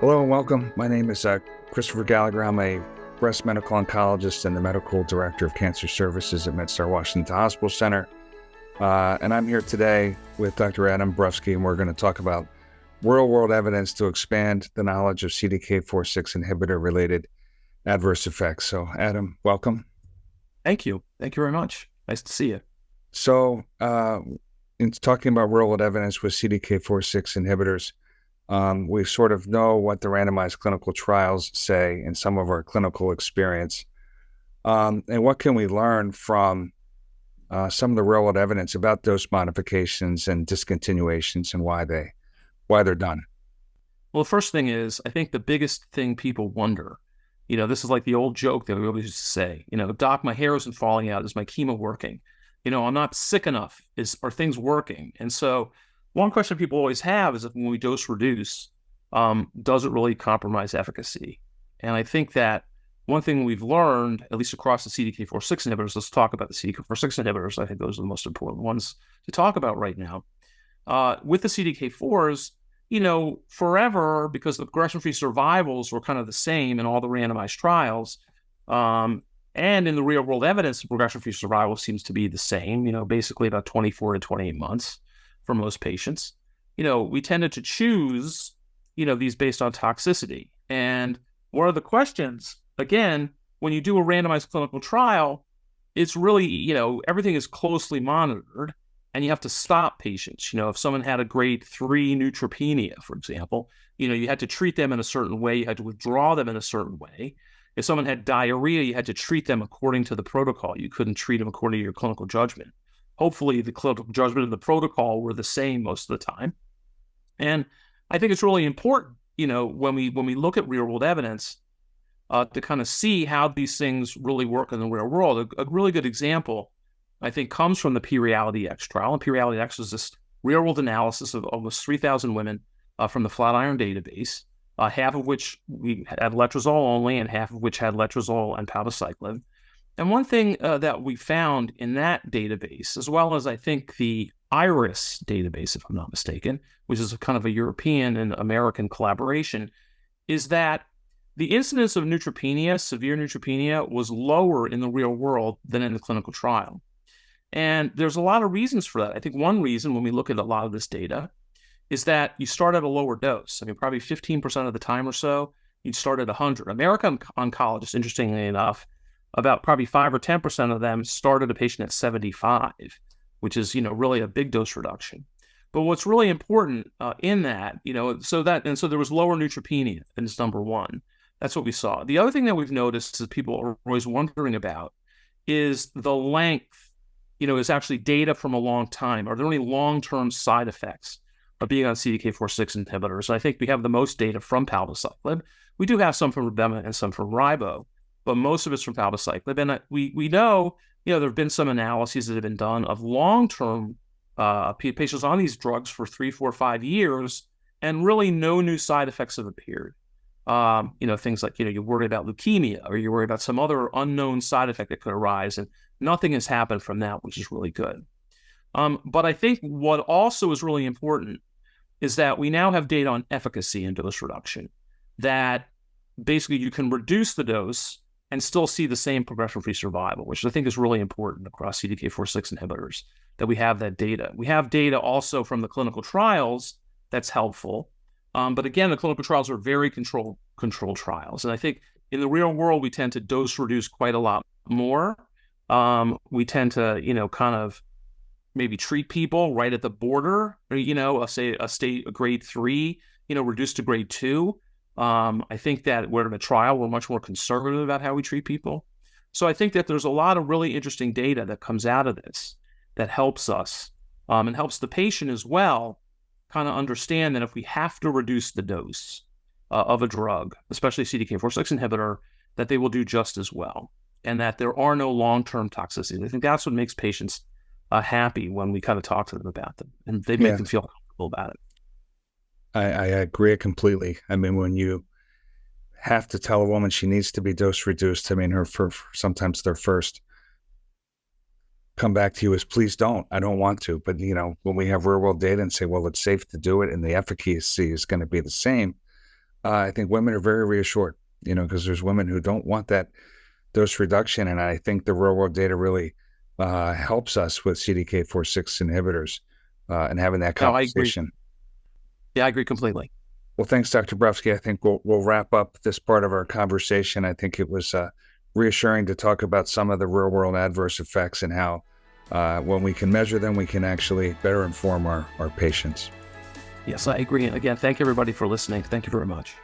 Hello and welcome. My name is Christopher Gallagher. I'm a breast medical oncologist and the medical director of cancer services at MedStar Washington Hospital Center. And I'm here today with Dr. Adam Brufsky, and we're going to talk about real-world evidence to expand the knowledge of CDK4/6 inhibitor-related adverse effects. So, Adam, welcome. Thank you. Thank you very much. Nice to see you. So, in talking about real-world evidence with CDK4/6 inhibitors, we sort of know what the randomized clinical trials say in some of our clinical experience. And what can we learn from some of the real-world evidence about dose modifications and discontinuations and why they're done? Well, the first thing is, I think the biggest thing people wonder, this is like the old joke that we always used to say, doc, my hair isn't falling out. Is my chemo working? I'm not sick enough. Are things working? And so one question people always have is, if when we dose reduce, does it really compromise efficacy? And I think that one thing we've learned, at least across the CDK4/6 inhibitors, let's talk about the CDK4/6 inhibitors. I think those are the most important ones to talk about right now. With the CDK4s, forever, because the progression-free survivals were kind of the same in all the randomized trials, and in the real-world evidence, the progression-free survival seems to be the same, basically about 24 to 28 months for most patients. We tended to choose, these based on toxicity. And one of the questions, again, when you do a randomized clinical trial, it's really, everything is closely monitored, and you have to stop patients. If someone had a grade 3 neutropenia, for example, you had to treat them in a certain way. You had to withdraw them in a certain way. If someone had diarrhea, you had to treat them according to the protocol. You couldn't treat them according to your clinical judgment. Hopefully, the clinical judgment and the protocol were the same most of the time. And I think it's really important, when we look at real-world evidence, to kind of see how these things really work in the real world. A really good example, I think, comes from the P-Reality X trial. And P-Reality X was this real-world analysis of almost 3,000 women from the Flatiron database, half of which we had letrozole only and half of which had letrozole and palbociclib. And one thing that we found in that database, as well as I think the IRIS database, if I'm not mistaken, which is a kind of a European and American collaboration, is that the incidence of neutropenia, severe neutropenia, was lower in the real world than in the clinical trial. And there's a lot of reasons for that. I think one reason, when we look at a lot of this data, is that you start at a lower dose. I mean, probably 15% of the time or so, you'd start at 100. American oncologists, interestingly enough, about probably 5 or 10% of them started a patient at 75, which is, really a big dose reduction. But what's really important in that, so there was lower neutropenia, and it's number one. That's what we saw. The other thing that we've noticed that people are always wondering about is the length, is actually data from a long time. Are there any long-term side effects of being on CDK4/6 inhibitors? And I think we have the most data from palbociclib. We do have some from Rebema and some from Ribo, but most of it's from palbociclib. And we know, there have been some analyses that have been done of long-term patients on these drugs for 3, 4, 5 years, and really no new side effects have appeared. Things like, you're worried about leukemia, or you're worried about some other unknown side effect that could arise, and nothing has happened from that, which is really good. But I think what also is really important is that we now have data on efficacy and dose reduction, that basically you can reduce the dose and still see the same progression-free survival, which I think is really important across CDK4/6 inhibitors, that we have that data. We have data also from the clinical trials that's helpful. But again, the clinical trials are very controlled trials. And I think in the real world, we tend to dose reduce quite a lot more. We tend to, kind of maybe treat people right at the border, or, say a grade 3, reduced to grade 2. I think that we're in a trial, we're much more conservative about how we treat people. So I think that there's a lot of really interesting data that comes out of this that helps us and helps the patient as well kind of understand that if we have to reduce the dose of a drug, especially CDK4/6 inhibitor, that they will do just as well, and that there are no long-term toxicities. I think that's what makes patients happy when we kind of talk to them about them, and they make them feel comfortable about it. I agree completely. I mean, when you have to tell a woman she needs to be dose reduced, I mean, sometimes their first come back to you is, please don't, I don't want to. But, when we have real world data and say, well, it's safe to do it and the efficacy is going to be the same, I think women are very reassured, because there's women who don't want that dose reduction. And I think the real world data really helps us with CDK4/6 inhibitors and having that No, I agree. conversation. Yeah, I agree completely. Well, thanks, Dr. Brufsky. I think we'll wrap up this part of our conversation. I think it was reassuring to talk about some of the real world adverse effects and how when we can measure them, we can actually better inform our patients. Yes, I agree. And again, thank everybody for listening. Thank you very much.